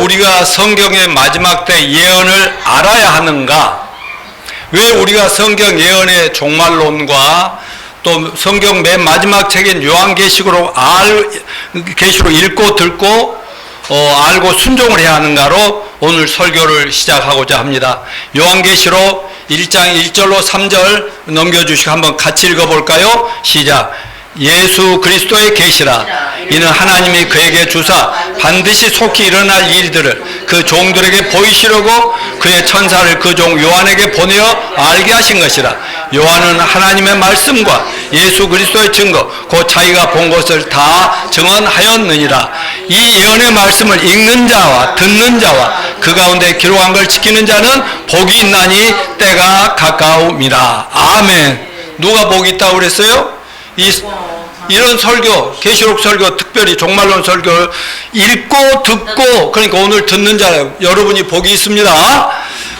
우리가 성경의 마지막 때 예언을 알아야 하는가? 왜 우리가 성경 예언의 종말론과 또 성경 맨 마지막 책인 요한계시록 계시록 읽고 듣고 알고 순종을 해야 하는가로 오늘 설교를 시작하고자 합니다. 요한계시록 1장 1절로 3절 넘겨주시고 한번 같이 읽어볼까요? 시작. 예수 그리스도의 계시라. 이는 하나님이 그에게 주사 반드시 속히 일어날 일들을 그 종들에게 보이시려고 그의 천사를 그 종 요한에게 보내어 알게 하신 것이라. 요한은 하나님의 말씀과 예수 그리스도의 증거 곧 자기가 본 것을 다 증언하였느니라. 이 예언의 말씀을 읽는 자와 듣는 자와 그 가운데 기록한 걸 지키는 자는 복이 있나니 때가 가까움이라. 아멘. 누가 복이 있다고 그랬어요? 이런 설교, 계시록 설교, 특별히 종말론 설교를 읽고 듣고, 그러니까 오늘 듣는 자 여러분이 복이 있습니다.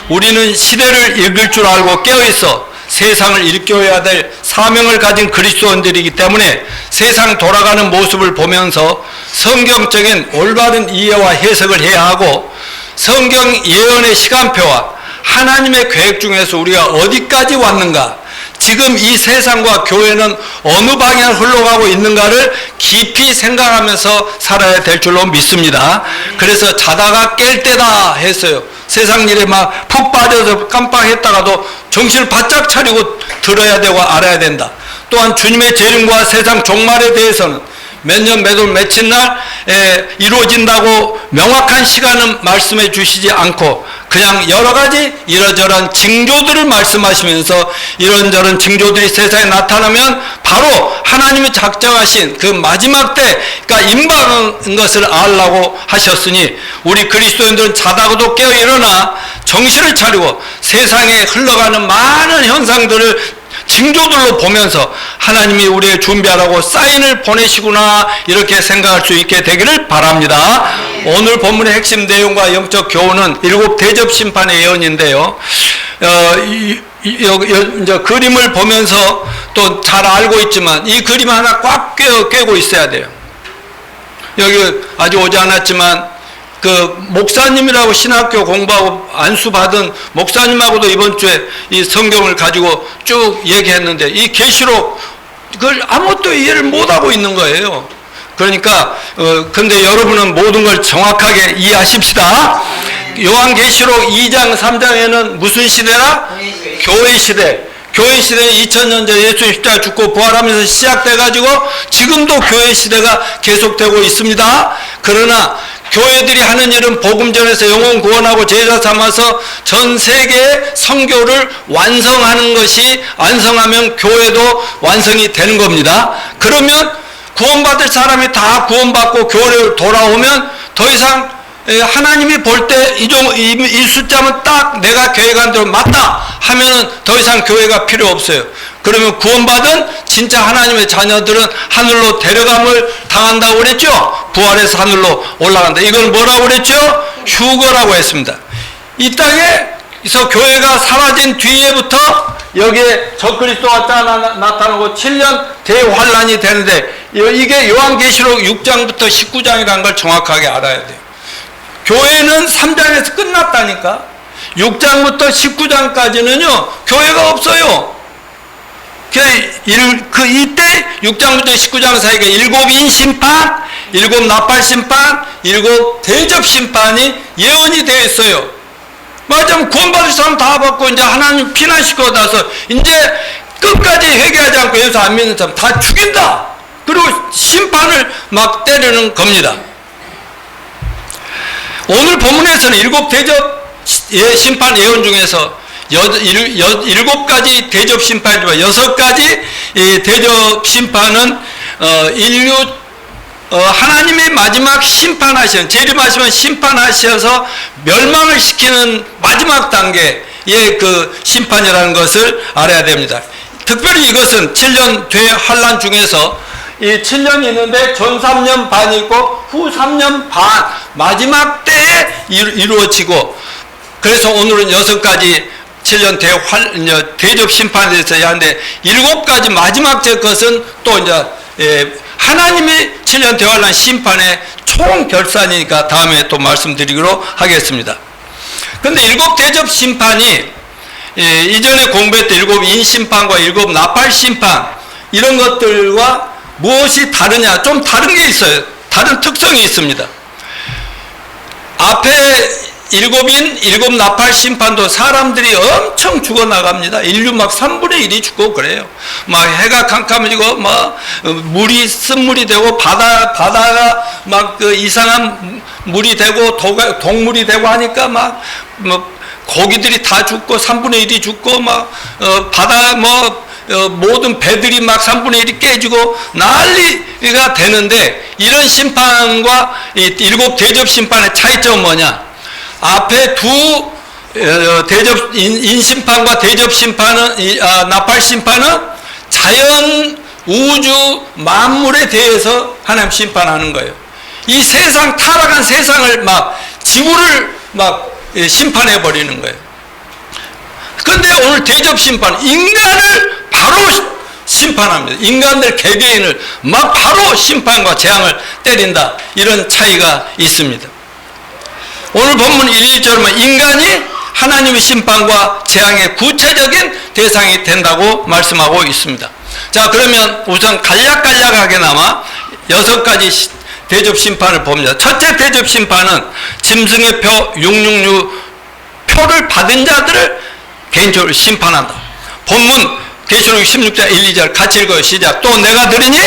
우리는 시대를 읽을 줄 알고 깨어있어 세상을 일깨워야 될 사명을 가진 그리스도인들이기 때문에 세상 돌아가는 모습을 보면서 성경적인 올바른 이해와 해석을 해야 하고, 성경 예언의 시간표와 하나님의 계획 중에서 우리가 어디까지 왔는가, 지금 이 세상과 교회는 어느 방향을 흘러가고 있는가를 깊이 생각하면서 살아야 될 줄로 믿습니다. 그래서 자다가 깰 때다 했어요. 세상 일에 막 푹 빠져서 깜빡했다가도 정신을 바짝 차리고 들어야 되고 알아야 된다. 또한 주님의 재림과 세상 종말에 대해서는 몇 년, 몇 월, 며칠 날에 이루어진다고 명확한 시간은 말씀해 주시지 않고 그냥 여러 가지 이러저러한 징조들을 말씀하시면서 이런저런 징조들이 세상에 나타나면 바로 하나님이 작정하신 그 마지막 때가 임박한 것을 알라고 하셨으니, 우리 그리스도인들은 자다가도 깨어 일어나 정신을 차리고 세상에 흘러가는 많은 현상들을 징조들로 보면서 하나님이 우리의 준비하라고 사인을 보내시구나, 이렇게 생각할 수 있게 되기를 바랍니다. 오늘 본문의 핵심 내용과 영적 교훈은 일곱 대접 심판의 예언인데요. 이제 그림을 보면서 또 잘 알고 있지만 이 그림 하나 꽉 꿰고 있어야 돼요. 여기 아직 오지 않았지만 그 목사님이라고 신학교 공부하고 안수 받은 목사님하고도 이번 주에 이 성경을 가지고 쭉 얘기했는데 이 계시록 그걸 아무것도 이해를 못하고 있는 거예요. 그러니까 근데 여러분은 모든 걸 정확하게 이해하십시다. 요한계시록 2장 3장에는 무슨 시대라? 교회 시대. 교회 시대는 2000년 전 예수님 십자가 죽고 부활하면서 시작돼가지고 지금도 교회 시대가 계속되고 있습니다. 그러나 교회들이 하는 일은 복음 전해서 영혼 구원하고 제자 삼아서 전 세계의 선교를 완성하는 것이, 완성하면 교회도 완성이 되는 겁니다. 그러면 구원받을 사람이 다 구원받고 교회로 돌아오면 더 이상 하나님이 볼 때 이 숫자면 딱 내가 계획한 대로 맞다 하면은 더 이상 교회가 필요 없어요. 그러면 구원받은 진짜 하나님의 자녀들은 하늘로 데려감을 당한다고 그랬죠. 부활해서 하늘로 올라간다. 이건 뭐라고 그랬죠? 휴거라고 했습니다. 이 땅에서 교회가 사라진 뒤에부터 여기에 적그리스도가 나타나고 7년 대환란이 되는데, 이게 요한계시록 6장부터 19장이라는 걸 정확하게 알아야 돼요. 교회는 3장에서 끝났다니까. 6장부터 19장까지는요 교회가 없어요. 이때 6장부터 19장 사이가 7인 심판, 7 나팔 심판, 7 대접 심판이 예언이 되어 있어요. 맞으면 구원받을 사람 다 받고 이제 하나님 피난시키고 나서 이제 끝까지 회개하지 않고 예수 안 믿는 사람 다 죽인다. 그리고 심판을 막 때리는 겁니다. 오늘 본문에서는 7 대접 심판 예언 중에서 7가지 대접 심판이지만 6가지 대접 심판은 인류 하나님의 마지막 심판하시는, 재림하시면 심판하셔서 멸망을 시키는 마지막 단계의 그 심판이라는 것을 알아야 됩니다. 특별히 이것은 7년 대환란 중에서 이 7년이 있는데 전 3년 반이 있고 후 3년 반 마지막 때에 이루어지고, 그래서 오늘은 6가지 7년 대접 심판에 대해서 하는데 7가지 마지막 제 것은 또 이제 하나님이 7년 대환란 심판의 총결산이니까 다음에 또 말씀드리기로 하겠습니다. 근데 일곱 대접 심판이 이전에 공부했던 일곱 인심판과 일곱 나팔심판 이런 것들과 무엇이 다르냐? 좀 다른 게 있어요. 다른 특성이 있습니다. 앞에 일곱 나팔 심판도 사람들이 엄청 죽어나갑니다. 인류 막 3분의 1이 죽고 그래요. 막 해가 캄캄해지고 막 물이 쓴물이 되고 바다가 막 그 이상한 물이 되고 동물이 되고 하니까 막 고기들이 다 죽고 3분의 1이 죽고 막 바다 모든 배들이 막 3분의 1이 깨지고 난리가 되는데, 이런 심판과 일곱 대접 심판의 차이점은 뭐냐? 앞에 두 대접 인심판과 대접 심판은 나팔 심판은 자연 우주 만물에 대해서 하나님 심판하는 거예요. 이 세상 타락한 세상을 막 지구를 막 심판해 버리는 거예요. 그런데 오늘 대접 심판 인간을 바로 심판합니다. 인간들 개개인을 막 바로 심판과 재앙을 때린다. 이런 차이가 있습니다. 오늘 본문 1, 2절은 인간이 하나님의 심판과 재앙의 구체적인 대상이 된다고 말씀하고 있습니다. 자, 그러면 우선 간략하게나마 6가지 대접 심판을 봅니다. 첫째 대접 심판은 짐승의 표 666 표를 받은 자들을 개인적으로 심판한다. 본문 계시록 16장 1, 2절 같이 읽어요. 시작. 또 내가 들으니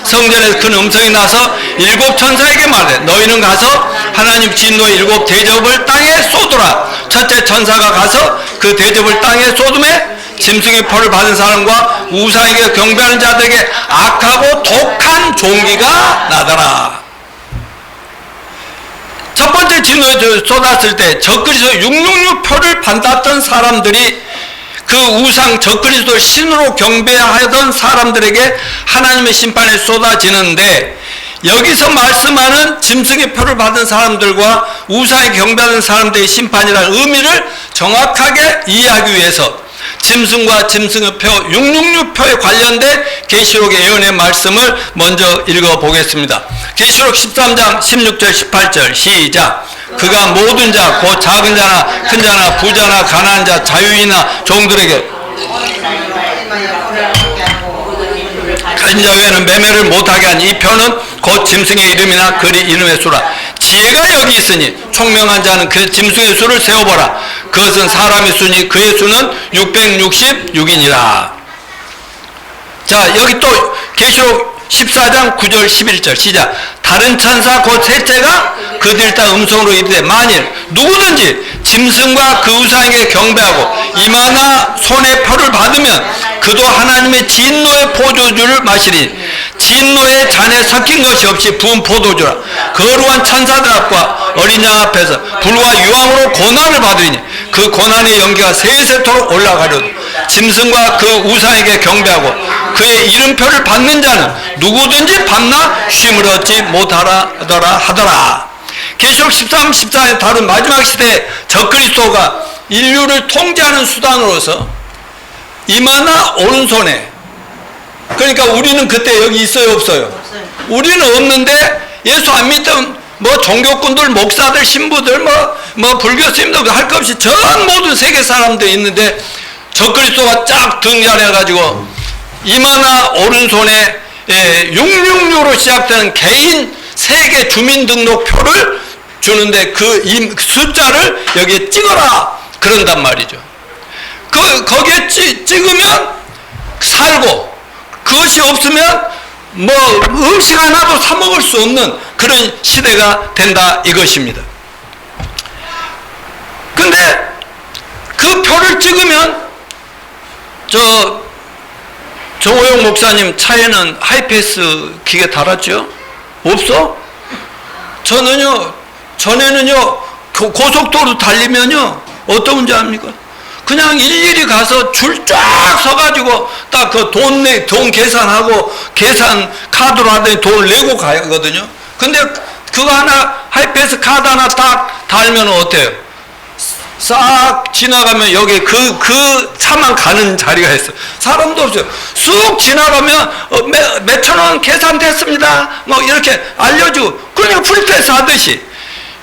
성전에서 큰 음성이 나서 일곱 천사에게 말해 너희는 가서 하나님 진노의 일곱 대접을 땅에 쏟으라. 첫째 천사가 가서 그 대접을 땅에 쏟음에 짐승의 표를 받은 사람과 우상에게 경배하는 자들에게 악하고 독한 종기가 나더라. 첫 번째 진노에 쏟았을 때 적그리스도 666 표를 받았던 사람들이 그 우상 적그리스도 신으로 경배하던 사람들에게 하나님의 심판이 쏟아지는데, 여기서 말씀하는 짐승의 표를 받은 사람들과 우상에 경배하는 사람들의 심판이라는 의미를 정확하게 이해하기 위해서 짐승과 짐승의 표 666 표에 관련된 계시록의 예언의 말씀을 먼저 읽어보겠습니다. 계시록 13장 16절 18절 시작. 그가 모든 자 곧 작은 자나 큰 자나 부자나 가난한 자 자유인이나 종들에게 가진 자 외에는 매매를 못하게 한 이 표는 곧 짐승의 이름이나 그 이름의 수라. 지혜가 여기 있으니 총명한 자는 그 짐승의 수를 세어보라. 그것은 사람의 수니 그의 수는 666이니라. 자, 여기 또 계시록 14장 9절 11절 시작. 다른 천사 곧 셋째가 그들 다 음성으로 이르되 만일 누구든지 짐승과 그 우상에게 경배하고 이마나 손에 표를 받으면 그도 하나님의 진노의 포도주를 마시리. 진노의 잔에 섞인 것이 없이 부은 포도주라. 거룩한 천사들 앞과 어린 양 앞에서 불과 유황으로 고난을 받으니 그 고난의 연기가 세세토록 올라가려도 짐승과 그 우상에게 경배하고 그의 이름표를 받는 자는 누구든지 밤낮 쉼을 얻지 못하더라 하더라. 계시록 13, 14에 다룬 마지막 시대에 적그리스도가 인류를 통제하는 수단으로서 이마나 오른손에, 그러니까 우리는 그때 여기 있어요 없어요? 우리는 없는데 예수 안 믿던 종교꾼들, 목사들, 신부들, 불교 스님들 할 것 없이 전 모든 세계 사람들이 있는데 적그리스도가 쫙 등장해가지고 이마나 오른손에 666로 시작되는 개인 세계 주민등록표를 주는데 그 숫자를 여기에 찍어라 그런단 말이죠. 거기에 찍으면 살고, 그것이 없으면 음식 하나도 사 먹을 수 없는 그런 시대가 된다 이것입니다. 근데 그 표를 찍으면 정호영 목사님 차에는 하이패스 기계 달았죠? 없어? 전에는요 고속도로 달리면요 어떤 문제 압니까? 그냥 일일이 가서 줄 쫙 서가지고 딱 그 돈 계산하고 계산 카드로 하더니 돈을 내고 가거든요. 근데 그거 하나 하이패스 카드 하나 딱 달면 어때요? 싹 지나가면 여기 그 차만 가는 자리가 있어요. 사람도 없어요. 쑥 지나가면 몇천 원 계산됐습니다. 뭐 이렇게 알려주고, 그러니까 프리패스 하듯이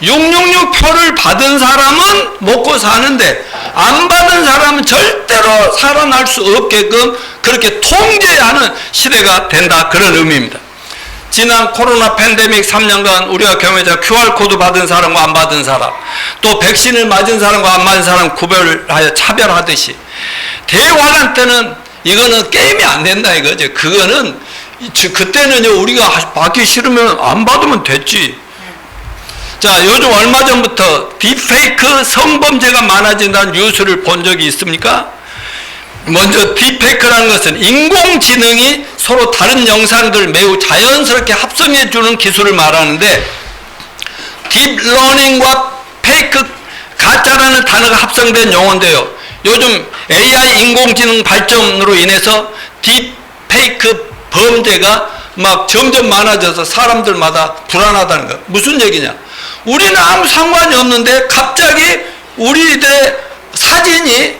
666 표를 받은 사람은 먹고 사는데 안 받은 사람은 절대로 살아날 수 없게끔 그렇게 통제하는 시대가 된다, 그런 의미입니다. 지난 코로나 팬데믹 3년간 우리가 경험했잖아요. QR코드 받은 사람과 안 받은 사람, 또 백신을 맞은 사람과 안 맞은 사람 구별하여 차별하듯이, 대환란 때는 이거는 게임이 안 된다 이거죠. 그거는 그때는요, 우리가 받기 싫으면 안 받으면 됐지. 자, 요즘 얼마 전부터 딥페이크 성범죄가 많아진다는 뉴스를 본 적이 있습니까? 먼저 딥페이크라는 것은 인공지능이 서로 다른 영상들을 매우 자연스럽게 합성해 주는 기술을 말하는데, 딥러닝과 페이크, 가짜라는 단어가 합성된 용어인데요. 요즘 AI 인공지능 발전으로 인해서 딥페이크 범죄가 막 점점 많아져서 사람들마다 불안하다는 거. 무슨 얘기냐? 우리는 아무 상관이 없는데 갑자기 우리들의 사진이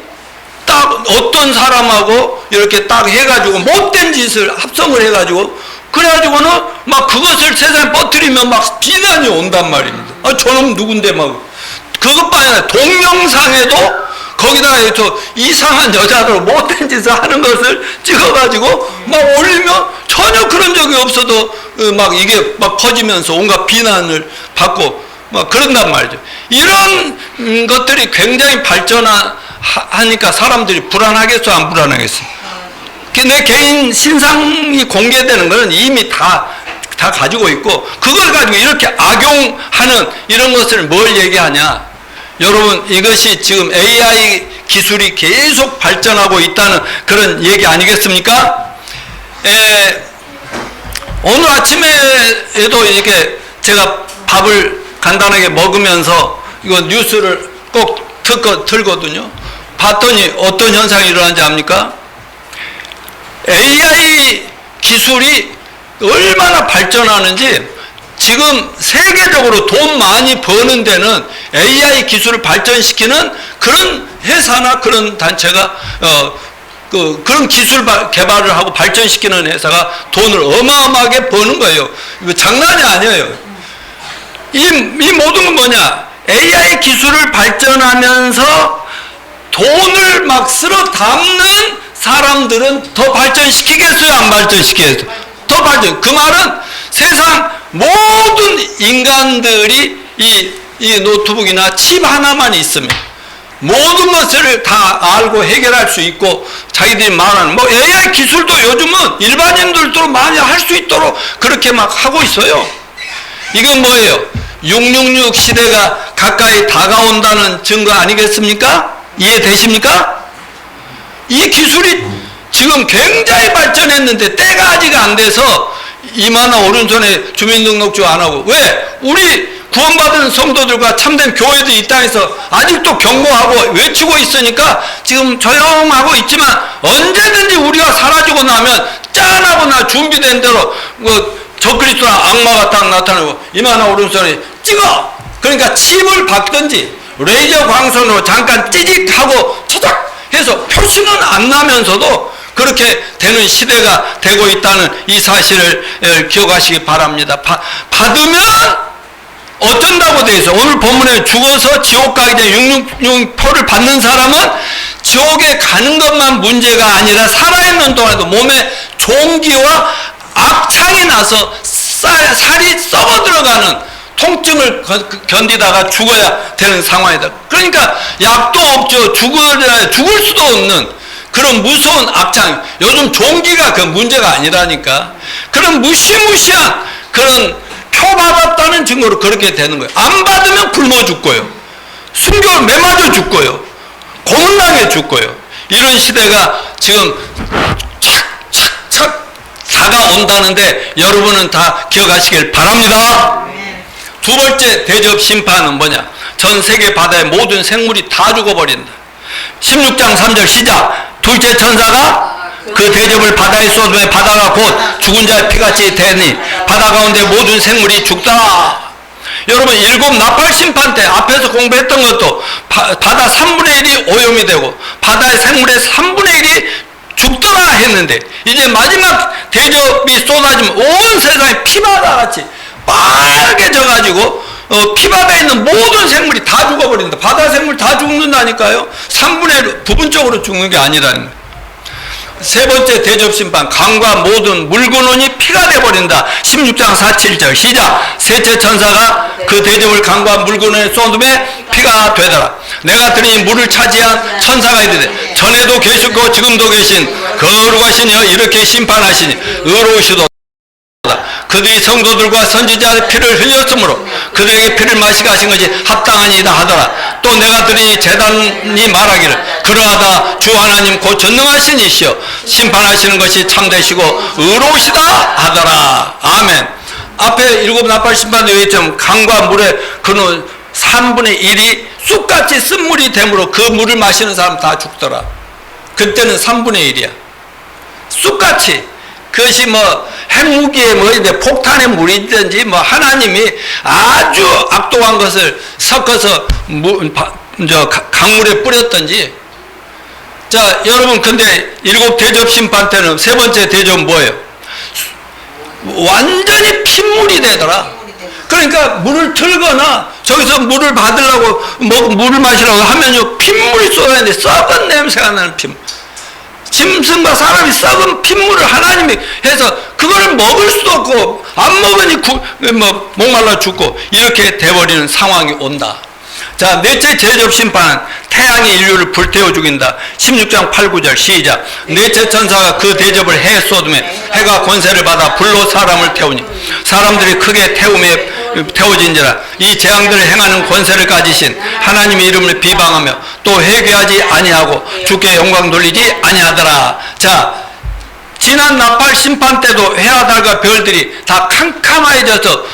딱 어떤 사람하고 이렇게 딱 해가지고 못된 짓을 합성을 해가지고, 그래가지고는 막 그것을 세상에 퍼뜨리면 막 비난이 온단 말입니다. 아, 저놈 누군데 막. 그것뿐 아니라 동영상에도 거기다가 저 이상한 여자들 못된 짓을 하는 것을 찍어가지고 막 올리면 전혀 그런 적이 없어도 막 이게 막 퍼지면서 온갖 비난을 받고 막 그런단 말이죠. 이런 것들이 굉장히 발전하니까 사람들이 불안하겠어, 안 불안하겠어? 내 개인 신상이 공개되는 것은 이미 다 가지고 있고, 그걸 가지고 이렇게 악용하는 이런 것을 뭘 얘기하냐? 여러분, 이것이 지금 AI 기술이 계속 발전하고 있다는 그런 얘기 아니겠습니까? 오늘 아침에도 이렇게 제가 밥을 간단하게 먹으면서 이거 뉴스를 꼭 틀거든요. 봤더니 어떤 현상이 일어나는지 압니까? AI 기술이 얼마나 발전하는지, 지금 세계적으로 돈 많이 버는 데는 AI 기술을 발전시키는 그런 회사나 그런 단체가 그런 기술 개발을 하고 발전시키는 회사가 돈을 어마어마하게 버는 거예요. 이거 장난이 아니에요. 이 모든 건 뭐냐? AI 기술을 발전하면서 돈을 막 쓸어 담는 사람들은 더 발전시키겠어요, 안 발전시키겠어요? 더 발전. 그 말은 세상 모든 인간들이 이 노트북이나 칩 하나만 있으면 모든 것을 다 알고 해결할 수 있고, 자기들이 말하는 뭐 AI 기술도 요즘은 일반인들도 많이 할 수 있도록 그렇게 막 하고 있어요. 이건 뭐예요? 666 시대가 가까이 다가온다는 증거 아니겠습니까? 이해되십니까? 이 기술이 지금 굉장히 발전했는데 때가 아직 안 돼서 이만한 오른손에 주민등록증 안 하고, 왜? 우리 구원받은 성도들과 참된 교회도 이 땅에서 아직도 경고하고 외치고 있으니까 지금 조용하고 있지만, 언제든지 우리가 사라지고 나면 짠하거나 준비된 대로 적그리스도나 악마가 딱 나타나고 이만한 오른손에 찍어! 그러니까 칩을 박든지 레이저 광선으로 잠깐 찌직하고 처작 해서 표시는 안 나면서도 그렇게 되는 시대가 되고 있다는 이 사실을 기억하시기 바랍니다. 받으면 어쩐다고 되어 있어. 오늘 본문에 죽어서 지옥 가기 전에 666표를 받는 사람은 지옥에 가는 것만 문제가 아니라 살아있는 동안에도 몸에 종기와 악창이 나서 살이 썩어 들어가는 통증을 견디다가 죽어야 되는 상황이다. 그러니까 약도 없죠. 죽을 수도 없는 그런 무서운 악창. 요즘 종기가 그 문제가 아니라니까. 그런 무시무시한 그런 표 받았다는 증거로 그렇게 되는 거예요. 안 받으면 굶어 죽고요. 순교를 매맞아 죽고요. 고문당해 죽고요. 이런 시대가 지금 착착착 다가온다는데 여러분은 다 기억하시길 바랍니다. 두 번째 대접 심판은 뭐냐? 전 세계 바다의 모든 생물이 다 죽어버린다. 16장 3절 시작. 둘째 천사가 그 대접을 바다에 쏟으며 바다가 곧 죽은 자의 피같이 되니 바다 가운데 모든 생물이 죽다. 여러분 일곱 나팔 심판 때 앞에서 공부했던 것도 바다 3분의 1이 오염이 되고 바다의 생물의 3분의 1이 죽더라 했는데 이제 마지막 대접이 쏟아지면 온 세상이 피바다 같이 빨개져가지고 피바다에 있는 모든 생물이 다 죽어버린다. 바다 생물 다 죽는다니까요. 3분의 1 부분적으로 죽는 게 아니라는 거예요. 세 번째 대접심판, 강과 모든 물근원이 피가 되어버린다. 16장 4-7절 시작. 셋째 천사가 그 대접을 강과 물근원에 쏟음에 피가 되더라. 내가 들으니 물을 차지한 천사가 이르되 전에도 계시고 지금도 계신 거룩하신 이여 이렇게 심판하시니 의로우시도다. 그들이 성도들과 선지자의 피를 흘렸으므로 그들에게 피를 마시게 하신 것이 합당하니이다 하더라. 또 내가 들으니 제단이 말하기를 그러하다 주 하나님 곧 전능하신 이시여 심판하시는 것이 참되시고 의로우시다 하더라. 아멘. 앞에 일곱 나팔 심판의 외점 강과 물의 그는 3분의 1이 쑥같이 쓴물이 되므로 그 물을 마시는 사람 다 죽더라. 그때는 3분의 1이야. 쑥같이. 그것이 뭐 핵무기에 뭐 폭탄의 물이든지 뭐 하나님이 아주 악독한 것을 섞어서 강물에 뿌렸든지. 자 여러분 근데 일곱 대접 심판 때는 세 번째 대접은 뭐예요? 완전히 핏물이 되더라. 그러니까 물을 틀거나 저기서 물을 받으려고 물을 마시려고 하면요 핏물이 쏟아지는데 썩은 냄새가 나는 핏물. 짐승과 사람이 썩은 핏물을 하나님이 해서 그거를 먹을 수도 없고 안 먹으니 목말라 죽고 이렇게 돼버리는 상황이 온다. 자 넷째 대접 심판은 태양이 인류를 불태워 죽인다. 16장 8-9절 시작. 넷째 천사가 그 대접을 해 쏟음에 해가 권세를 받아 불로 사람을 태우니 사람들이 크게 태워진지라. 이 재앙들을 행하는 권세를 가지신 하나님의 이름을 비방하며 또 회개하지 아니하고 주께 영광 돌리지 아니하더라. 자 지난 나팔 심판 때도 해와 달과 별들이 다 캄캄해져서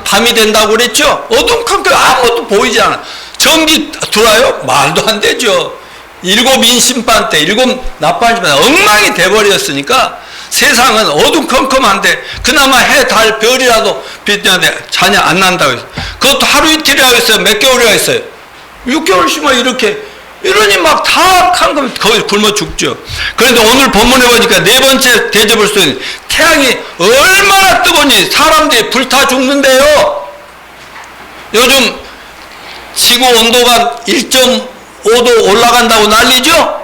밤이 된다고 그랬죠. 어둠캄캄 아무것도 보이지 않아. 전기 들어와요? 말도 안 되죠. 일곱 인심판 때 일곱 나팔 심판 때 엉망이 돼버렸으니까 세상은 어둠컴컴한데 그나마 해, 달, 별이라도 빛나는데 전혀 안 난다고 했어요. 그것도 하루 이틀이라고 했어요. 몇 개월이라고 했어요. 6개월씩만 이렇게 이러니 막 다 캄캄 거의 굶어 죽죠. 그런데 오늘 본문에 보니까 네 번째 대접을 쏘니 태양이 얼마나 뜨거니 사람들이 불타 죽는데요. 요즘 지구 온도가 1.5도 올라간다고 난리죠.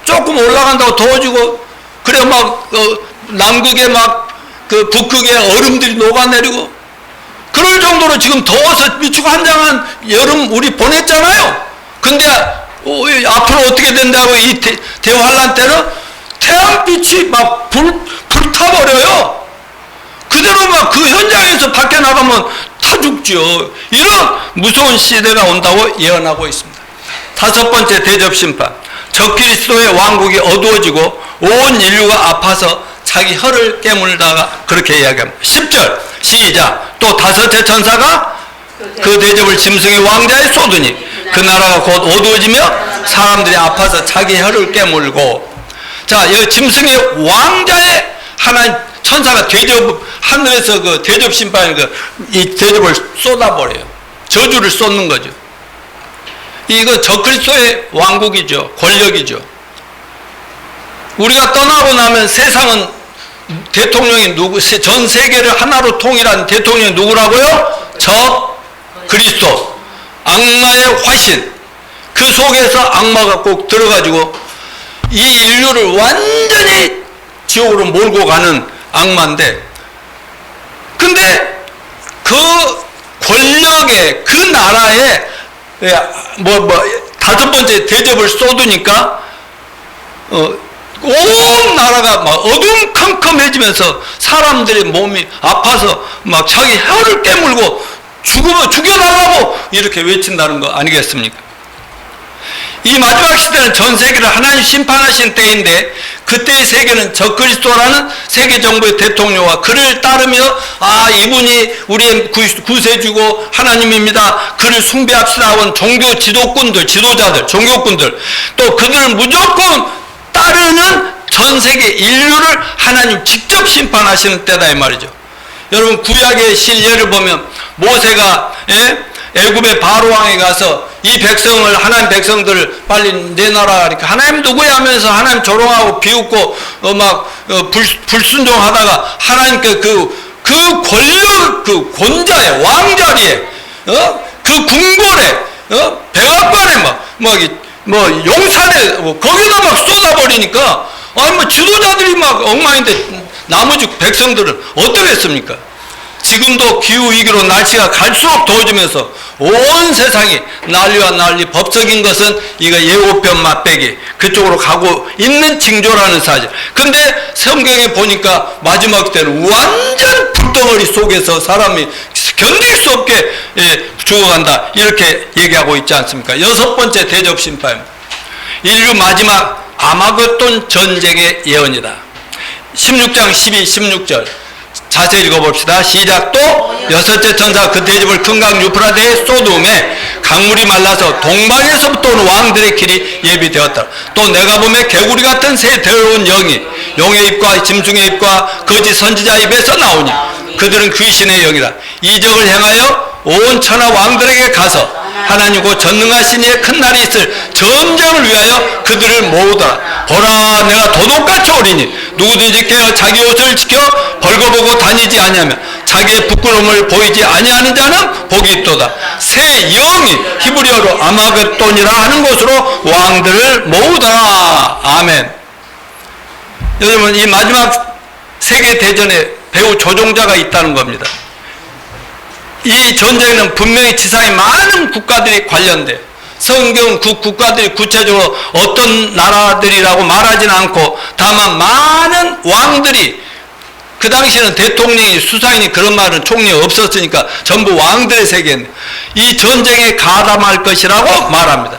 조금 올라간다고 더워지고 그래 막 남극에 막 그 북극에 얼음들이 녹아내리고 그럴 정도로 지금 더워서 미치고 환장한 여름 우리 보냈잖아요. 근데 앞으로 어떻게 된다고 이 대환란 때는 태양빛이 막 불타버려요. 그대로 막 그 현장에서 밖에 나가면 타 죽죠. 이런 무서운 시대가 온다고 예언하고 있습니다. 다섯 번째 대접 심판. 적그리스도의 왕국이 어두워지고 온 인류가 아파서 자기 혀를 깨물다가 그렇게 이야기합니다. 10절 시작. 또 다섯째 천사가 그 대접을 짐승의 왕자에 쏟으니 그 나라가 곧 어두워지며 사람들이 아파서 자기 혀를 깨물고. 자, 이 짐승의 왕자에 하나님 천사가 대접 하늘에서 그 대접 심판이 이 대접을 쏟아버려요. 저주를 쏟는 거죠. 이거 적그리스도의 왕국이죠. 권력이죠. 우리가 떠나고 나면 세상은 대통령이 누구, 전 세계를 하나로 통일한 대통령이 누구라고요? 적그리스도. 악마의 화신. 그 속에서 악마가 꼭 들어가지고 이 인류를 완전히 지옥으로 몰고 가는 악마인데, 근데 그 권력의 그 나라에 다섯 번째 대접을 쏟으니까 온 나라가 막 어둠컴컴해지면서 사람들의 몸이 아파서 막 자기 혀를 깨물고 죽여달라고 이렇게 외친다는 거 아니겠습니까? 이 마지막 시대는 전 세계를 하나님 심판하신 때인데 그때의 세계는 적그리스도라는 세계 정부의 대통령과 그를 따르며 이분이 우리의 구세주고 하나님입니다. 그를 숭배합시다 하는 종교 지도꾼들, 지도자들, 종교꾼들 또 그들을 무조건 따르는 전 세계 인류를 하나님 직접 심판하시는 때다 이 말이죠. 여러분 구약의 실례를 보면 모세가 애굽의 바로 왕에 가서 이 백성을 하나님 백성들을 빨리 내놔라 하니까 하나님 누구야 하면서 하나님 조롱하고 비웃고 불순종하다가 하나님께 그 권력 그 권자의 왕자리에 그 궁궐에 백악관에 용산에 거기다 막 쏟아버리니까 아니 지도자들이 막 엉망인데 나머지 백성들은 어떠겠습니까? 지금도 기후위기로 날씨가 갈수록 더워지면서 온 세상이 난리와 난리, 법적인 것은 이거 예고편 맛배기 그쪽으로 가고 있는 징조라는 사실. 근데 성경에 보니까 마지막 때는 완전 불덩어리 속에서 사람이 견딜 수 없게 죽어간다 이렇게 얘기하고 있지 않습니까? 6번째 대접심판, 인류 마지막 아마겟돈 전쟁의 예언이다. 16장 12, 16절 자세히 읽어봅시다. 시작. 또 여섯째 천사 그 대접을 큰 강 유프라데의 소돔에 강물이 말라서 동방에서부터 오는 왕들의 길이 예비되었다. 또 내가 보매 개구리 같은 새 더러운 영이 용의 입과 짐승의 입과 거짓 선지자 입에서 나오니 그들은 귀신의 영이라. 이적을 행하여 온 천하 왕들에게 가서 하나님 곧 전능하신 이의 큰 날이 있을 전쟁을 위하여 그들을 모으더라. 보라, 내가 도둑같이 오리니 누구든지 깨어 자기 옷을 지켜 벌거벗고 다니지 아니하며 자기의 부끄러움을 보이지 아니하는 자는 복이 있도다. 새 영이 히브리어로 아마겟돈이라 하는 곳으로 왕들을 모으더라. 아멘. 여러분, 이 마지막 세계 대전에 배후 조종자가 있다는 겁니다. 이 전쟁에는 분명히 지상의 많은 국가들이 관련돼. 성경 그 국가들이 구체적으로 어떤 나라들이라고 말하지는 않고 다만 많은 왕들이, 그 당시에는 대통령이 수사인이 그런 말은 총리 없었으니까 전부 왕들의 세계인데 이 전쟁에 가담할 것이라고 말합니다.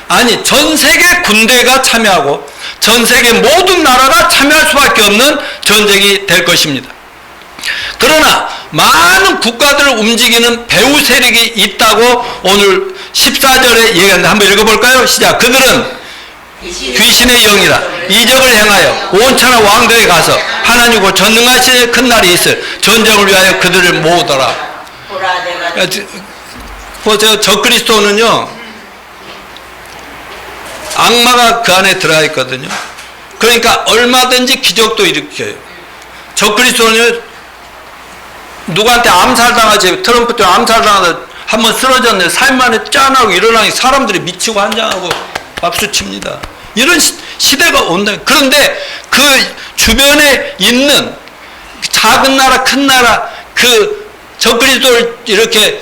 아니, 전 세계 군대가 참여하고 전 세계 모든 나라가 참여할 수밖에 없는 전쟁이 될 것입니다. 그러나 많은 국가들을 움직이는 배후 세력이 있다고 오늘 14절에 얘기하는데 한번 읽어볼까요? 시작. 그들은 귀신의 영이라 이적을 행하여 온 천하 왕들에 가서 하나님과 전능하신 큰 날이 있을 전쟁을 위하여 그들을 모으더라. 보세요. 적그리스도는요, 악마가 그 안에 들어가 있거든요. 그러니까 얼마든지 기적도 일으켜요. 적그리스도는 누구한테 암살당하지, 트럼프 때 암살당하다 한번 쓰러졌는데 3일 만에 짠하고 일어나니 사람들이 미치고 한장하고 박수칩니다. 이런 시대가 온다. 그런데 그 주변에 있는 작은 나라, 큰 나라, 그 적그리스도를 이렇게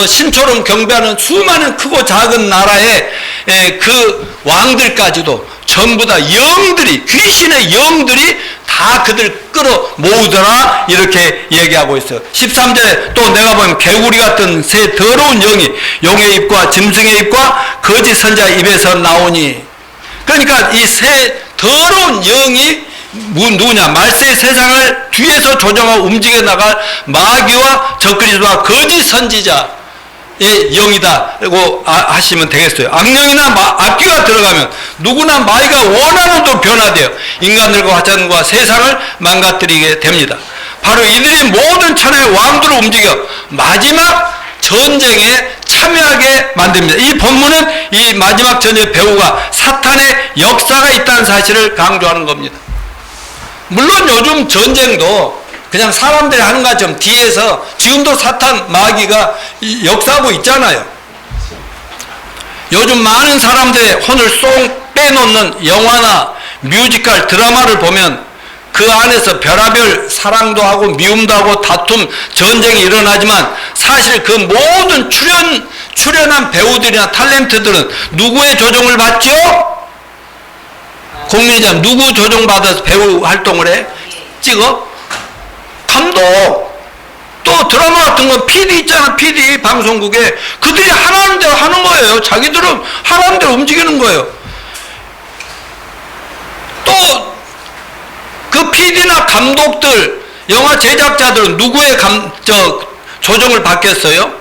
신처럼 경배하는 수많은 크고 작은 나라의 그 왕들까지도 전부 다 영들이, 귀신의 영들이 다 그들 끌어 모으더라 이렇게 얘기하고 있어요. 13절에 또 내가 보면 개구리 같은 새 더러운 영이 용의 입과 짐승의 입과 거짓 선지자의 입에서 나오니. 그러니까 이 새 더러운 영이 누구냐? 말세의 세상을 뒤에서 조정하고 움직여 나갈 마귀와 적그리스도와 거짓 선지자의 영이다라고 하시면 되겠어요. 악령이나 악귀가 들어가면 누구나 마귀가 원하는 대로 변화되어 인간들과 하찮은과 세상을 망가뜨리게 됩니다. 바로 이들이 모든 천하의 왕들을 움직여 마지막 전쟁에 참여하게 만듭니다. 이 본문은 이 마지막 전쟁의 배후가 사탄의 역사가 있다는 사실을 강조하는 겁니다. 물론 요즘 전쟁도 그냥 사람들이 하는 것처럼 뒤에서 지금도 사탄 마귀가 역사하고 있잖아요. 요즘 많은 사람들의 혼을 쏙 빼놓는 영화나 뮤지컬, 드라마를 보면 그 안에서 별의별 사랑도 하고 미움도 하고 다툼, 전쟁이 일어나지만 사실 그 모든 출연한 배우들이나 탤런트들은 누구의 조종을 받죠? 국민이잖아. 누구 조종받아서 배우 활동을 해? 찍어? 감독. 또 드라마 같은 건 PD 있잖아. PD 방송국에 그들이 하라는 대로 하는 거예요. 자기들은 하라는 대로 움직이는 거예요. 또 그 PD나 감독들, 영화 제작자들은 누구의 조종을 받겠어요?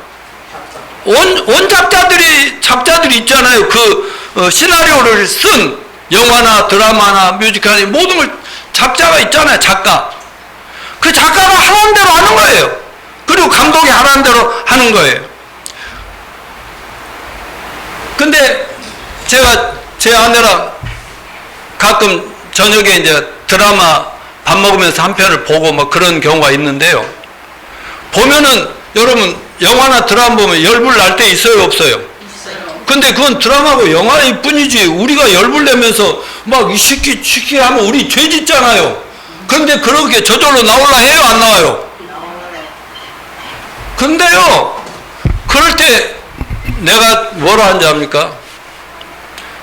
작자들이 있잖아요. 그 시나리오를 쓴 영화나 드라마나 뮤지컬 모든 걸 작자가 있잖아요. 작가. 그 작가가 하는 대로 하는 거예요. 그 그리고 감독이 하라는 대로 하는 거예요. 근데 제가 제 아내랑 가끔 저녁에 이제 드라마 밥 먹으면서 한 편을 보고 뭐 그런 경우가 있는데요. 보면은 여러분 영화나 드라마 보면 열불 날 때 있어요, 없어요? 근데 그건 드라마고 영화일 뿐이지 우리가 열불 내면서 막 이 시키 하면 우리 죄 짓잖아요. 그런데 그렇게 저절로 나올라 해요, 안 나와요? 근데요, 그럴 때 내가 뭐라 하는지 압니까?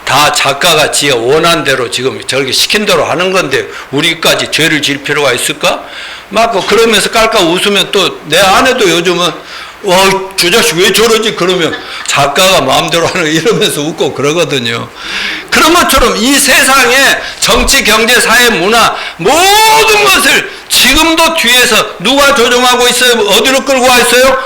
다 작가가 지가 원한 대로 지금 저렇게 시킨 대로 하는 건데 우리까지 죄를 질 필요가 있을까? 막 그러면서 깔깔 웃으면 또 내 아내도 요즘은 저 자식 왜 저러지? 그러면 작가가 마음대로 하는 거 이러면서 웃고 그러거든요. 그런 것처럼 이 세상에 정치, 경제, 사회, 문화 모든 것을 지금도 뒤에서 누가 조종하고 있어요? 어디로 끌고 와 있어요?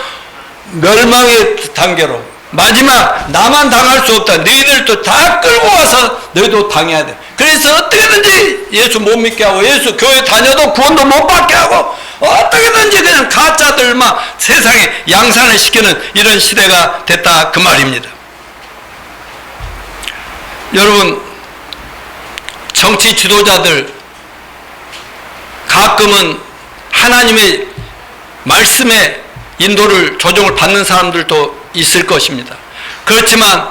멸망의 단계로. 마지막 나만 당할 수 없다. 너희들도 다 끌고 와서 너희도 당해야 돼. 그래서 어떻게든지 예수 못 믿게 하고 예수 교회 다녀도 구원도 못 받게 하고 어떻게든지 그냥 가짜들만 세상에 양산을 시키는 이런 시대가 됐다 그 말입니다. 여러분 정치 지도자들 가끔은 하나님의 말씀에 인도를 조종을 받는 사람들도 있을 것입니다. 그렇지만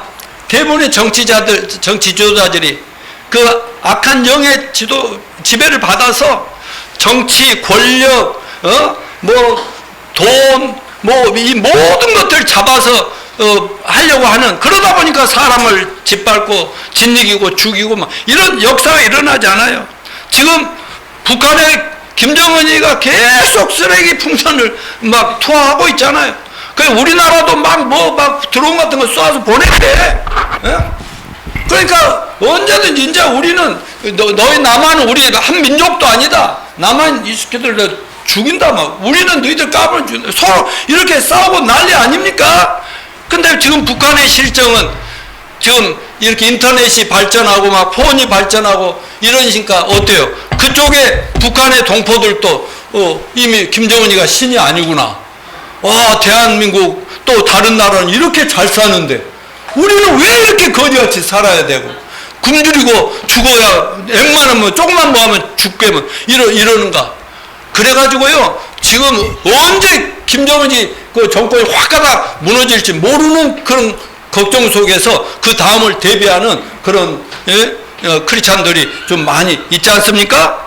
대부분의 정치 지도자들이 그 악한 영의 지배를 받아서 정치, 권력, 돈, 이 모든 것들 잡아서 하려고 하는, 그러다 보니까 사람을 짓밟고 짓이기고 죽이고 막 이런 역사가 일어나지 않아요. 지금 북한의 김정은이가 계속 쓰레기 풍선을 막 투하하고 있잖아요. 그 우리나라도 막 드론 같은 거 쏴서 보냈대. 예? 그러니까 언제든지 이제 우리는 너희 남한은 우리 한 민족도 아니다. 남한 이 새끼들 죽인다 막. 우리는 너희들 까불 준다. 서로 이렇게 싸우고 난리 아닙니까? 근데 지금 북한의 실정은 지금 이렇게 인터넷이 발전하고 막 폰이 발전하고 이러니까 어때요? 그쪽에 북한의 동포들도 이미 김정은이가 신이 아니구나. 대한민국 또 다른 나라는 이렇게 잘 사는데 우리는 왜 이렇게 거지같이 살아야 되고 굶주리고 죽어야 액만 뭐 조금만 뭐 하면 죽게면 이러는가. 그래가지고요 지금 언제 김정은이 그 정권이 확 가다 무너질지 모르는 그런 걱정 속에서 그 다음을 대비하는 그런 크리스찬들이 좀 많이 있지 않습니까?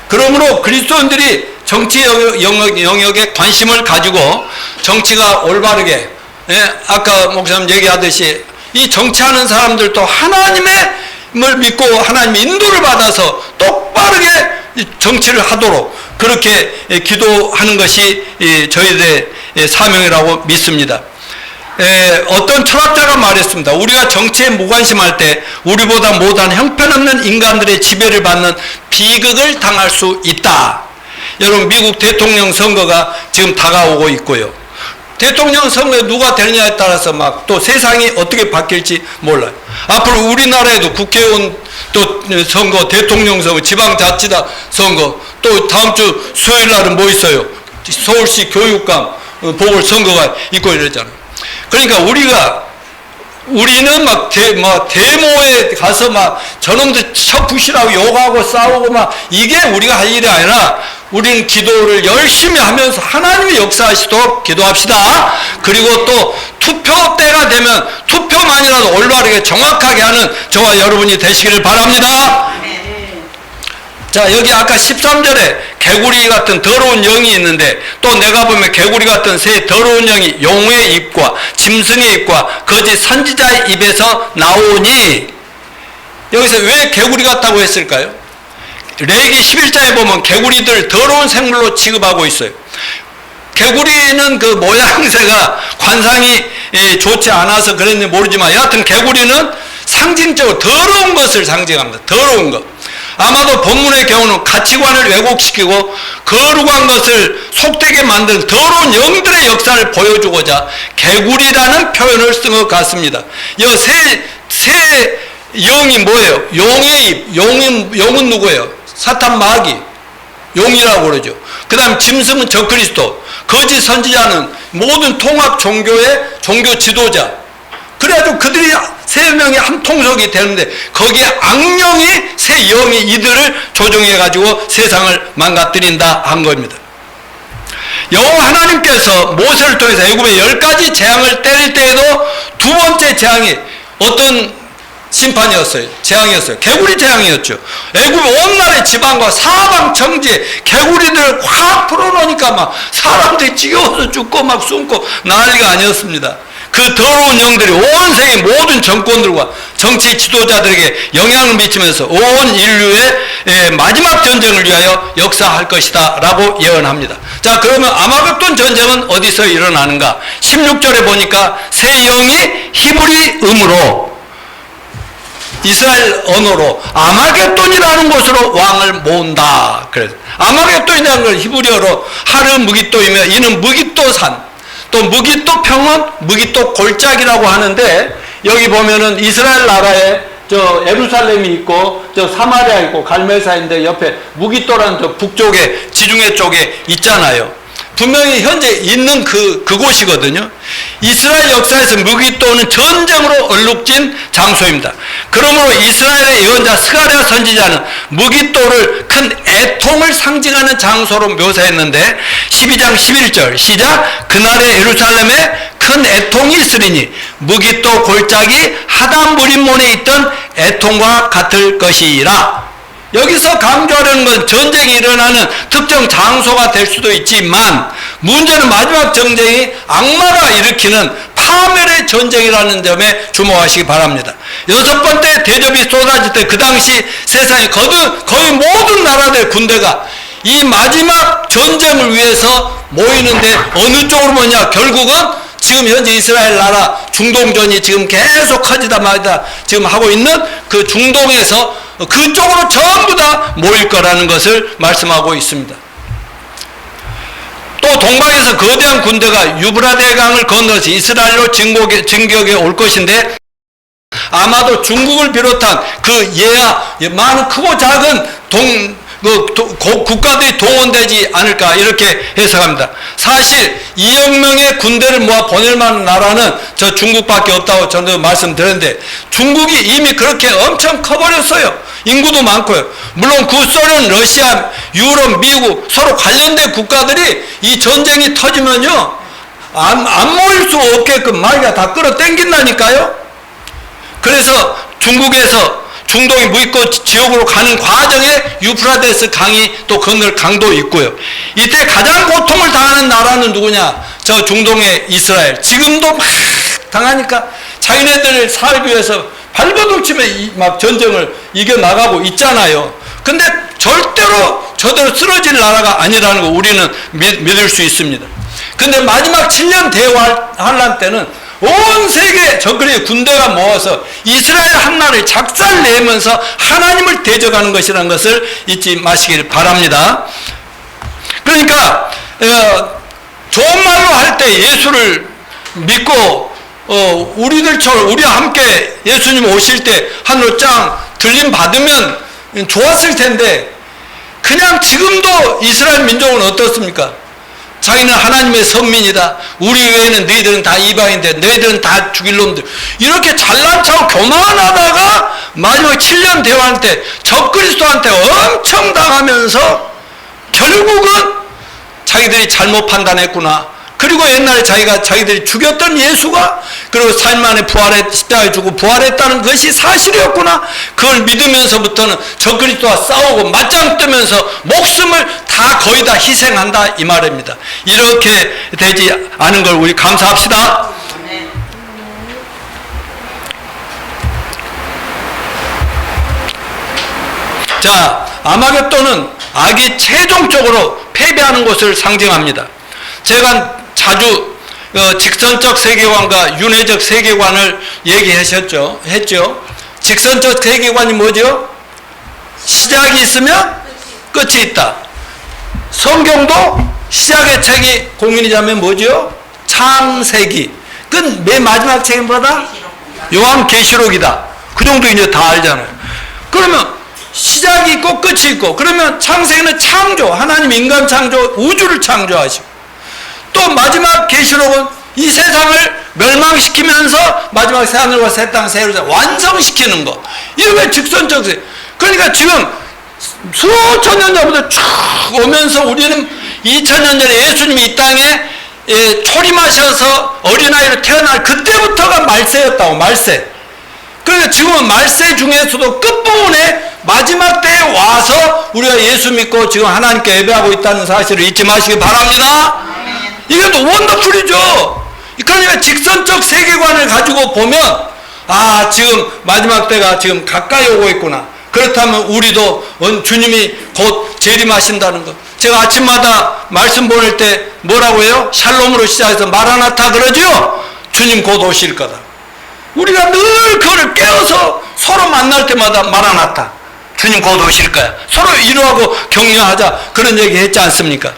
그러므로 그리스도인들이 정치 영역에 관심을 가지고 정치가 올바르게, 아까 목사님 얘기하듯이 이 정치하는 사람들도 하나님을 믿고 하나님의 인도를 받아서 똑바르게 정치를 하도록 그렇게 기도하는 것이 저희들의 사명이라고 믿습니다. 어떤 철학자가 말했습니다. 우리가 정치에 무관심할 때 우리보다 못한 형편없는 인간들의 지배를 받는 비극을 당할 수 있다. 여러분 미국 대통령 선거가 지금 다가오고 있고요. 대통령 선거에 누가 되느냐에 따라서 막 또 세상이 어떻게 바뀔지 몰라요. 앞으로 우리나라에도 국회의원 또 선거, 대통령 선거, 지방자치단 선거, 또 다음 주 수요일 날은 뭐 있어요? 서울시 교육감 보궐선거가 있고 이러잖아요. 그러니까 우리는 막 데모에 가서 막 저놈들 쳐부시라고 욕하고 싸우고 막 이게 우리가 할 일이 아니라 우리는 기도를 열심히 하면서 하나님이 역사하시도록 기도합시다. 그리고 또 투표 때가 되면 투표만이라도 올바르게 정확하게 하는 저와 여러분이 되시기를 바랍니다. 자, 여기 아까 13절에 개구리 같은 더러운 영이 있는데 또 내가 보면 개구리 같은 새 더러운 영이 용의 입과 짐승의 입과 거짓 선지자의 입에서 나오니, 여기서 왜 개구리 같다고 했을까요? 레위기 11장에 보면 개구리들 더러운 생물로 취급하고 있어요. 개구리는 그 모양새가 관상이 좋지 않아서 그랬는지 모르지만 여하튼 개구리는 상징적으로 더러운 것을 상징합니다. 더러운 것. 아마도 본문의 경우는 가치관을 왜곡시키고 거룩한 것을 속되게 만드는 더러운 영들의 역사를 보여주고자 개구리라는 표현을 쓴 것 같습니다. 이 새 영이 뭐예요? 용의 입. 용은 누구예요? 사탄 마귀. 용이라고 그러죠. 그 다음 짐승은 적그리스도. 거짓 선지자는 모든 통합 종교의 종교 지도자. 그래가지고 그들이 세 명이 한 통속이 되는데 거기에 악령이 세 영이 이들을 조종해가지고 세상을 망가뜨린다 한 겁니다. 여호와 하나님께서 모세를 통해서 애굽의 10가지 재앙을 때릴 때에도 두 번째 재앙이 어떤 심판이었어요. 재앙이었어요. 개구리 재앙이었죠. 애굽 온 나라의 지방과 사방 청지에 개구리들을 확 풀어놓으니까 막 사람들이 지겨워서 죽고 막 숨고 난리가 아니었습니다. 그 더러운 영들이 온 세계 모든 정권들과 정치 지도자들에게 영향을 미치면서 온 인류의 마지막 전쟁을 위하여 역사할 것이다 라고 예언합니다. 자, 그러면 아마겟돈 전쟁은 어디서 일어나는가? 16절에 보니까 세 영이 히브리 음으로 이스라엘 언어로 아마겟돈이라는 곳으로 왕을 모은다. 그래서 아마겟돈이라는 걸 히브리어로 하르 무기또이며 이는 무기또산, 또 무기또 평원, 무기또 골짜기라고 하는데, 여기 보면은 이스라엘 나라에 저 예루살렘이 있고 저 사마리아 있고 갈멜사인데 옆에 무기또라는 저 북쪽에 지중해 쪽에 있잖아요. 분명히 현재 있는 그곳이거든요. 이스라엘 역사에서 무기또는 전쟁으로 얼룩진 장소입니다. 그러므로 이스라엘의 예언자 스가랴 선지자는 무기또를 큰 애통을 상징하는 장소로 묘사했는데 12장 11절 시작. 그날에 예루살렘에 큰 애통이 있으리니 무기또 골짜기 하단 무림몬에 있던 애통과 같을 것이라. 여기서 강조하려는 건 전쟁이 일어나는 특정 장소가 될 수도 있지만 문제는 마지막 전쟁이 악마가 일으키는 파멸의 전쟁이라는 점에 주목하시기 바랍니다. 여섯 번째 대접이 쏟아질 때 그 당시 세상에 거의 모든 나라들의 군대가 이 마지막 전쟁을 위해서 모이는데 어느 쪽으로 모이냐? 결국은 지금 현재 이스라엘 나라 중동전이 지금 계속 커지다 말다 지금 하고 있는 그 중동에서 그쪽으로 전부 다 모일 거라는 것을 말씀하고 있습니다. 또 동방에서 거대한 군대가 유브라데 강을 건너서 이스라엘로 진격에 올 것인데 아마도 중국을 비롯한 그 많은 크고 작은 국가들이 동원되지 않을까 이렇게 해석합니다. 사실 2억 명의 군대를 모아 보낼 만한 나라는 저 중국밖에 없다고 저도 말씀드렸는데 중국이 이미 그렇게 엄청 커버렸어요. 인구도 많고요. 물론 구소련, 러시아, 유럽, 미국 서로 관련된 국가들이 이 전쟁이 터지면요 안 모일 수 없게끔 마귀가 다 끌어당긴다니까요. 그래서 중국에서 중동의 무기고 지역으로 가는 과정에 유프라데스 강이 또 건널 강도 있고요. 이때 가장 고통을 당하는 나라는 누구냐? 저 중동의 이스라엘. 지금도 막 당하니까 자기네들 살기 위해서 발버둥치며 막 전쟁을 이겨나가고 있잖아요. 근데 절대로 저대로 쓰러질 나라가 아니라는 거 우리는 믿을 수 있습니다. 근데 마지막 7년 대환란 때는 온 세계 적그리의 군대가 모아서 이스라엘 한나라를 작살내면서 하나님을 대적하는 것이라는 것을 잊지 마시길 바랍니다. 그러니까 좋은 말로 할 때 예수를 믿고 우리들처럼 우리와 함께 예수님 오실 때 하늘로 짱 들림 받으면 좋았을 텐데 그냥 지금도 이스라엘 민족은 어떻습니까? 자기는 하나님의 선민이다. 우리 외에는 너희들은 다 이방인데 너희들은 다 죽일 놈들. 이렇게 잘난 척 교만하다가 마지막 7년 대환 때 적그리스도한테 엄청 당하면서 결국은 자기들이 잘못 판단했구나. 그리고 옛날에 자기들이 죽였던 예수가 그리고 4일 만에 십자가에 죽고 부활했다는 것이 사실이었구나. 그걸 믿으면서부터는 적그리스도와 싸우고 맞짱 뜨면서 목숨을 다 거의 다 희생한다 이 말입니다. 이렇게 되지 않은 걸 우리 감사합시다. 자, 아마겟돈은 악이 최종적으로 패배하는 것을 상징합니다. 제가 자주 직선적 세계관과 윤회적 세계관을 얘기했죠. 직선적 세계관이 뭐죠? 시작이 있으면 끝이 있다. 성경도 시작의 책이 공인이자면 뭐죠? 창세기. 그 맨 마지막 책은 뭐다? 요한계시록이다. 그 정도 이제 다 알잖아요. 그러면 시작이 있고 끝이 있고, 그러면 창세기는 창조, 하나님 인간 창조, 우주를 창조하시고, 또 마지막 계시록은 이 세상을 멸망시키면서 마지막 새하늘과 새 땅 새 예루살렘 완성시키는 거. 이게 왜 직선적? 그러니까 지금 수천 년 전부터 쭉 오면서 우리는 2000년 전에 예수님이 이 땅에 초림하셔서 어린아이로 태어날 그때부터가 말세였다고. 말세. 그러니까 지금은 말세 중에서도 끝부분에 마지막 때에 와서 우리가 예수 믿고 지금 하나님께 예배하고 있다는 사실을 잊지 마시기 바랍니다. 이게 또 원더풀이죠. 그러니까 직선적 세계관을 가지고 보면 지금 마지막 때가 지금 가까이 오고 있구나. 그렇다면 우리도 주님이 곧 재림하신다는 것. 제가 아침마다 말씀 보낼 때 뭐라고 해요? 샬롬으로 시작해서 마라나타 그러죠? 주님 곧 오실 거다. 우리가 늘 그거를 깨워서 서로 만날 때마다 마라나타. 주님 곧 오실 거야. 서로 위로하고 격려하자. 그런 얘기 했지 않습니까?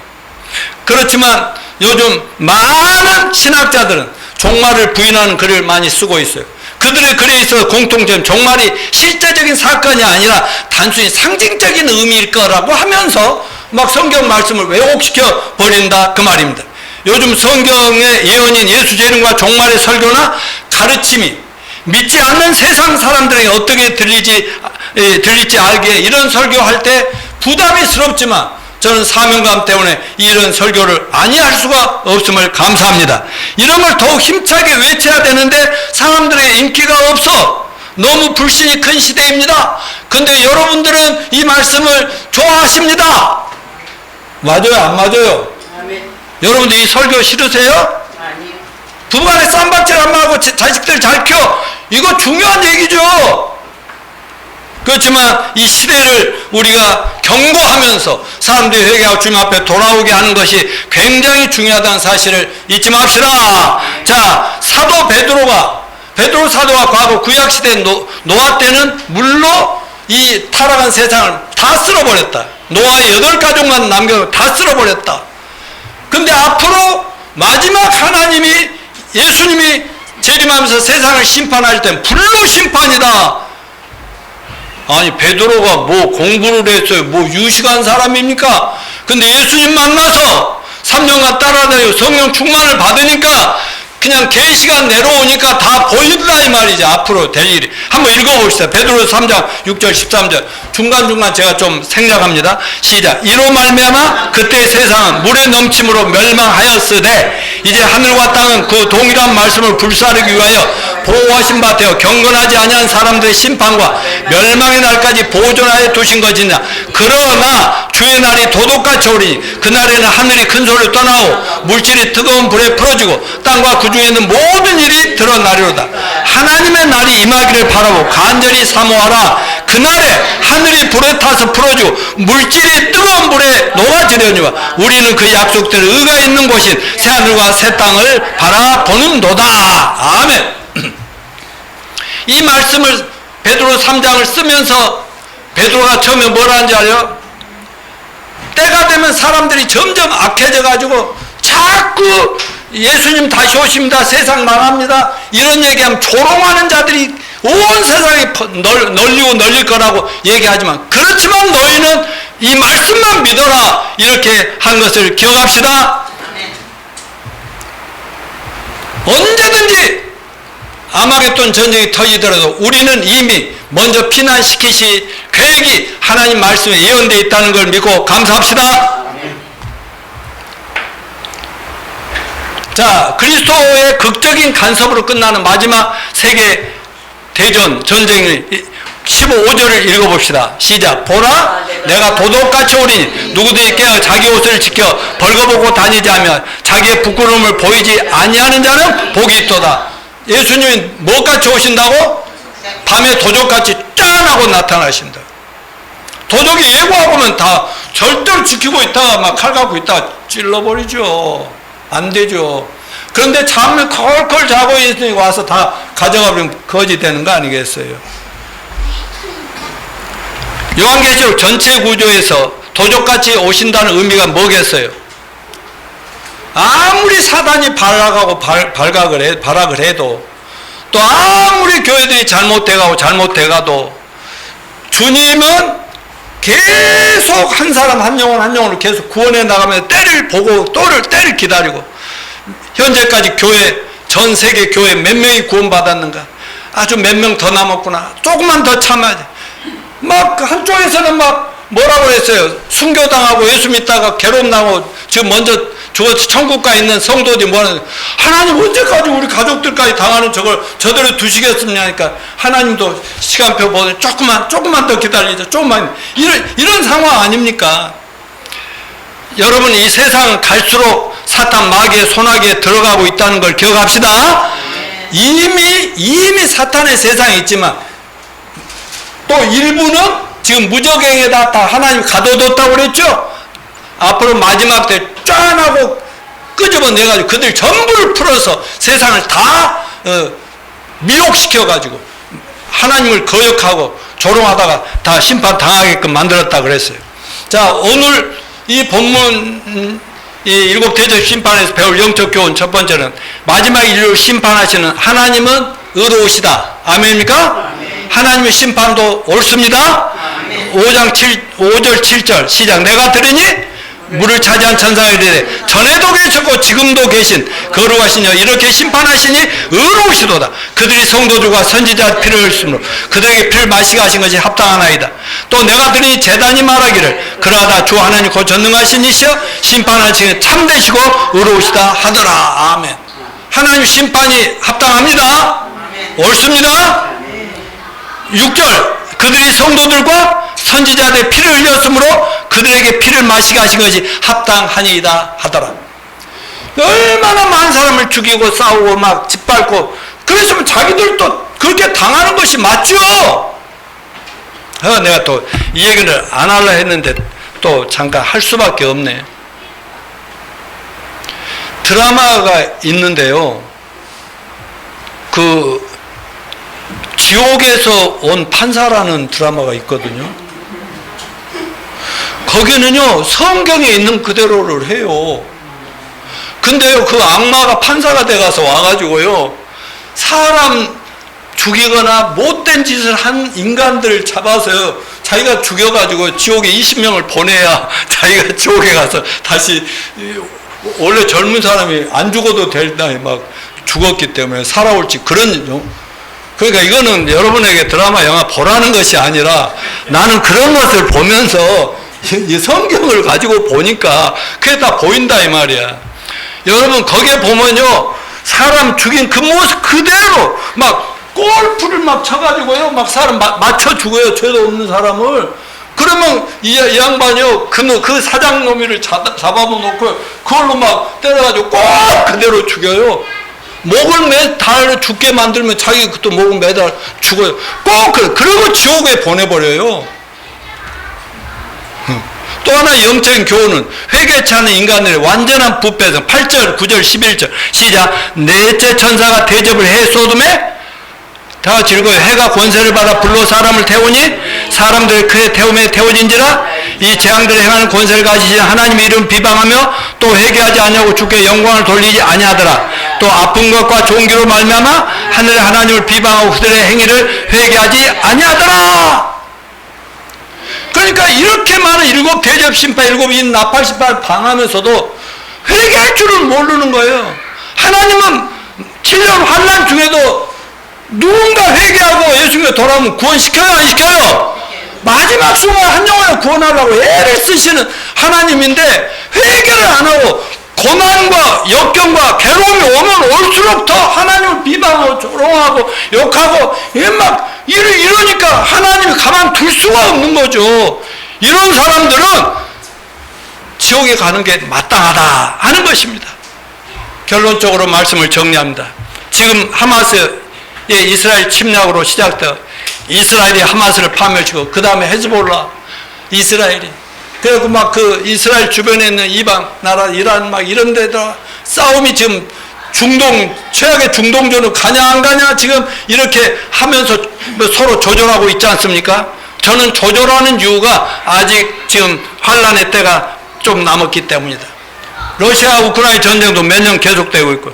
그렇지만 요즘 많은 신학자들은 종말을 부인하는 글을 많이 쓰고 있어요. 그들의 글에 있어 공통점, 종말이 실제적인 사건이 아니라 단순히 상징적인 의미일 거라고 하면서 막 성경 말씀을 왜곡시켜 버린다 그 말입니다. 요즘 성경의 예언인 예수 재림과 종말의 설교나 가르침이 믿지 않는 세상 사람들에게 어떻게 들릴지 알기에 이런 설교할 때 부담스럽지만 저는 사명감 때문에 이런 설교를 아니할 수가 없음을 감사합니다. 이런 걸 더욱 힘차게 외쳐야 되는데 사람들의 인기가 없어. 너무 불신이 큰 시대입니다. 근데 여러분들은 이 말씀을 좋아하십니다. 맞아요? 안 맞아요? 아멘. 여러분들 이 설교 싫으세요? 아니요. 부부간에 쌈박질 안 하고 자식들 잘 켜. 이거 중요한 얘기죠. 그렇지만 이 시대를 우리가 경고하면서 사람들이 회개하고 주님 앞에 돌아오게 하는 것이 굉장히 중요하다는 사실을 잊지 맙시다. 자, 사도 베드로 사도가 과거 구약시대 노아 때는 물로 이 타락한 세상을 다 쓸어버렸다. 노아의 8가족만 남겨놓고 다 쓸어버렸다. 근데 앞으로 마지막 하나님이 예수님이 재림하면서 세상을 심판할 땐 불로 심판이다. 아니 베드로가 뭐 공부를 했어요? 뭐 유식한 사람입니까? 근데 예수님 만나서 3년간 따라다니고 성령 충만을 받으니까 그냥 계시가 내려오니까 다 보인다 이 말이죠. 앞으로 될 일이. 한번 읽어봅시다. 베드로 3장 6절 13절 중간중간 제가 좀 생략합니다. 시작. 이로 말미암아 그때 세상은 물의 넘침으로 멸망하였으되 이제 하늘과 땅은 그 동일한 말씀을 불사르기 위하여 보호하신 바 되어 경건하지 아니한 사람들의 심판과 멸망의 날까지 보존하여 두신 것이냐. 그러나 주의 날이 도둑같이 오리니 그날에는 하늘이 큰 소리로 떠나고 물질이 뜨거운 불에 풀어지고 땅과 그 중에 있는 모든 일이 드러나리로다. 하나님의 날이 임하기를 바라고 간절히 사모하라. 그날에 하늘이 불에 타서 풀어지고 물질이 뜨거운 불에 녹아지려니와 우리는 그 약속대로 의가 있는 곳인 새하늘과 새 땅을 바라보는도다. 아멘. 이 말씀을 베드로 3장을 쓰면서 베드로가 처음에 뭐라는지 알아요? 때가 되면 사람들이 점점 악해져 가지고 자꾸 예수님 다시 오십니다. 세상 망합니다. 이런 얘기하면 조롱하는 자들이 온 세상에 널리고 널릴 거라고 얘기하지만 그렇지만 너희는 이 말씀만 믿어라. 이렇게 한 것을 기억합시다. 언제든지 아마겟돈 전쟁이 터지더라도 우리는 이미 먼저 피난시키실 계획이 하나님 말씀에 예언되어 있다는 걸 믿고 감사합시다. 자, 그리스도의 극적인 간섭으로 끝나는 마지막 세계 대전 전쟁의 15절을 읽어봅시다. 시작. 보라, 내가 도둑같이 오리니 누구든지 깨어 자기 옷을 지켜 벌거벗고 다니지 않으면 자기의 부끄러움을 보이지 아니하는 자는 복이 있도다. 예수님이 뭐같이 오신다고? 밤에 도적같이 짠하고 나타나신다. 도적이 예고하고는 다 절대로 지키고 있다가 막 칼 갖고 있다가 찔러버리죠. 안 되죠. 그런데 잠을 컬컬 자고 있으니 와서 다 가져가 버리면 거지 되는 거 아니겠어요? 요한계시록 전체 구조에서 도적같이 오신다는 의미가 뭐겠어요? 아무리 사단이 발악하고 발악을 해도 또 아무리 교회들이 잘못돼가도 주님은 계속 한 사람 한 영혼 한 영혼을 계속 구원해 나가면서 때를 보고 때를 기다리고 현재까지 교회, 전 세계 교회 몇 명이 구원받았는가? 아주 몇 명 더 남았구나. 조금만 더 참아야지. 막 한쪽에서는 막 뭐라고 했어요? 순교당하고 예수 믿다가 괴롭나고 지금 먼저 죽어서 천국 가 있는 성도들이 뭐하는, 하나님 언제까지 우리 가족들까지 당하는 저걸 저대로 두시겠습니까? 하니까 하나님도 시간표 보내 조금만 더 기다리자. 조금만. 이런 상황 아닙니까? 여러분, 이 세상은 갈수록 사탄 마귀의 손아귀에 들어가고 있다는 걸 기억합시다. 이미 사탄의 세상에 있지만 또 일부는 지금 무적행에다 다 하나님 가둬뒀다고 그랬죠? 앞으로 마지막 때 짠 하고 끄집어내가지고 그들 전부를 풀어서 세상을 다 미혹시켜가지고 하나님을 거역하고 조롱하다가 다 심판 당하게끔 만들었다 그랬어요. 자, 오늘 이 본문 이 일곱 대접 심판에서 배울 영적 교훈 첫 번째는 마지막 인류를 심판하시는 하나님은 의로우시다. 아멘입니까? 하나님의 심판도 옳습니다. 5절 7절 시작. 내가 들으니 물을 차지한 천사가 이르되 전에도 계셨고 지금도 계신 거룩하신 여 이렇게 심판하시니 의로우시도다. 그들이 성도들과 선지자 피를 흘렸으므로 그들에게 피를 마시게 하신 것이 합당하나이다. 또 내가 들으니 제단이 말하기를 그러하다 주 하나님 곧 전능하신 이시여 심판하시니 참되시고 의로우시다 하더라. 아멘. 하나님 심판이 합당합니다. 옳습니다. 6절 그들이 성도들과 선지자들의 피를 흘렸으므로 그들에게 피를 마시게 하신 것이 합당하니이다 하더라. 얼마나 많은 사람을 죽이고 싸우고 막 짓밟고 그랬으면 자기들도 그렇게 당하는 것이 맞죠. 내가 또 이 얘기를 안 하려 했는데 또 잠깐 할 수밖에 없네. 드라마가 있는데요, 그 지옥에서 온 판사라는 드라마가 있거든요. 거기는요 성경에 있는 그대로를 해요. 근데요 그 악마가 판사가 돼가서 와가지고요 사람 죽이거나 못된 짓을 한 인간들을 잡아서요 자기가 죽여가지고 지옥에 20명을 보내야 자기가 지옥에 가서 다시 원래 젊은 사람이 안 죽어도 된다 막 죽었기 때문에 살아올지 그런. 그러니까 이거는 여러분에게 드라마 영화 보라는 것이 아니라 나는 그런 것을 보면서 이 성경을 가지고 보니까 그게 다 보인다 이 말이야. 여러분 거기에 보면요 사람 죽인 그 모습 그대로 막 골프를 막 쳐가지고요 막 사람 맞춰 죽어요. 죄도 없는 사람을. 그러면 이 양반이요 그 사장놈이를 잡아놓고 그걸로 막 때려가지고 꼭 그대로 죽여요. 목을 달려 죽게 만들면 자기 또 목을 매달 죽어요. 꼭 그러고 지옥에 보내버려요. 또 하나 영적인 교훈은 회개치 않은 인간들의 완전한 부패성. 8절 9절 11절 시작. 넷째 천사가 대접을 해 소돔에 다 같이 읽어요. 해가 권세를 받아 불로 사람을 태우니 사람들의 그의 태움에 태워진지라. 이 재앙들을 행하는 권세를 가지신 하나님의 이름 비방하며 또 회개하지 아니하고 주께 영광을 돌리지 아니하더라. 또 아픈 것과 종기로 말미암아 하늘의 하나님을 비방하고 그들의 행위를 회개하지 아니하더라. 그러니까 이렇게 많은 일곱 대접 심판, 일곱 인 나팔 심판을 방하면서도 회개할 줄을 모르는 거예요. 하나님은 7년 환난 중에도 누군가 회개하고 예수님께 돌아오면 구원시켜요, 안 시켜요? 마지막 순간 한 영혼을 구원하려고 애를 쓰시는 하나님인데 회개를 안 하고 고난과 역경과 괴로움이 오면 올수록 더 하나님을 비방하고 조롱하고 욕하고 막 이러니까 하나님이 가만둘 수가 없는 거죠. 이런 사람들은 지옥에 가는 게 마땅하다 하는 것입니다. 결론적으로 말씀을 정리합니다. 지금 하마스의 이스라엘 침략으로 시작되어 이스라엘이 하마스를 파멸치고 그 다음에 헤즈볼라 이스라엘이 그리고 막 그 이스라엘 주변에 있는 이방 나라 이란 막 이런 데다 싸움이 지금 최악의 중동전으로 가냐 안 가냐 지금 이렇게 하면서 서로 조절하고 있지 않습니까? 저는 조절하는 이유가 아직 지금 환란의 때가 좀 남았기 때문이다. 러시아 우크라이나 전쟁도 몇 년 계속되고 있고,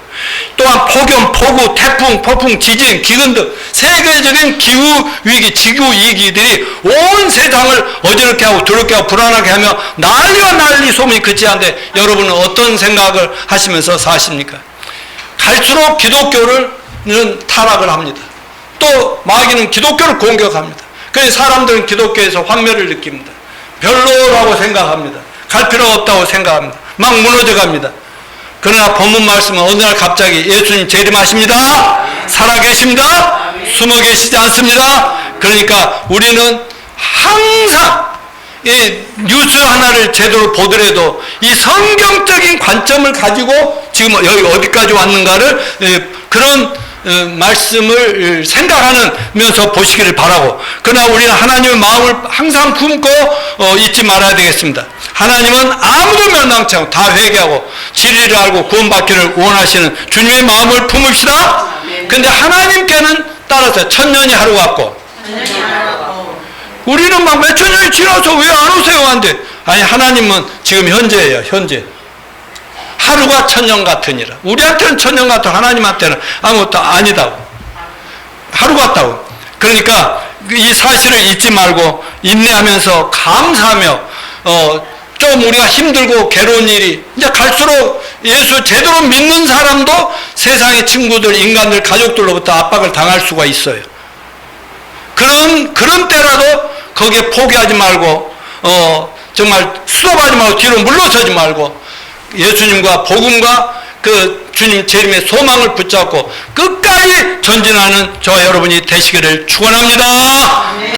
또한 폭염, 폭우, 태풍, 폭풍, 지진, 기근 등 세계적인 기후 위기, 지구 위기들이 온 세상을 어지럽게 하고 두렵게 하고 불안하게 하며 난리와 난리 소문이 그치지 않는데 여러분은 어떤 생각을 하시면서 사십니까? 갈수록 기독교는 타락을 합니다. 또 마귀는 기독교를 공격합니다. 그래서 사람들은 기독교에서 환멸을 느낍니다. 별로라고 생각합니다. 갈 필요가 없다고 생각합니다. 막 무너져 갑니다. 그러나 본문 말씀은 어느 날 갑자기 예수님 재림하십니다. 살아계십니다. 숨어 계시지 않습니다. 그러니까 우리는 항상 이 뉴스 하나를 제대로 보더라도 이 성경적인 관점을 가지고 지금 여기 어디까지 왔는가를 그런 말씀을 생각하면서 보시기를 바라고, 그러나 우리는 하나님의 마음을 항상 품고 잊지 말아야 되겠습니다. 하나님은 아무도 멸망치 않고 다 회개하고 진리를 알고 구원받기를 원하시는 주님의 마음을 품읍시다. 근데 하나님께는 따라서 천년이 하루 같고, 우리는 막 몇천 년이 지나서 왜 안 오세요? 한데, 아니 하나님은 지금 현재예요. 현재. 하루가 천년 같으니라. 우리한테는 천년 같고 하나님한테는 아무것도 아니다고. 하루 같다고. 그러니까 이 사실을 잊지 말고 인내하면서 감사하며 좀 우리가 힘들고 괴로운 일이 이제 갈수록 예수 제대로 믿는 사람도 세상의 친구들, 인간들, 가족들로부터 압박을 당할 수가 있어요. 그런 때라도 거기에 포기하지 말고 정말 스톱하지 말고 뒤로 물러서지 말고 예수님과 복음과 그 주님 재림의 소망을 붙잡고 끝까지 전진하는 저와 여러분이 되시기를 축원합니다.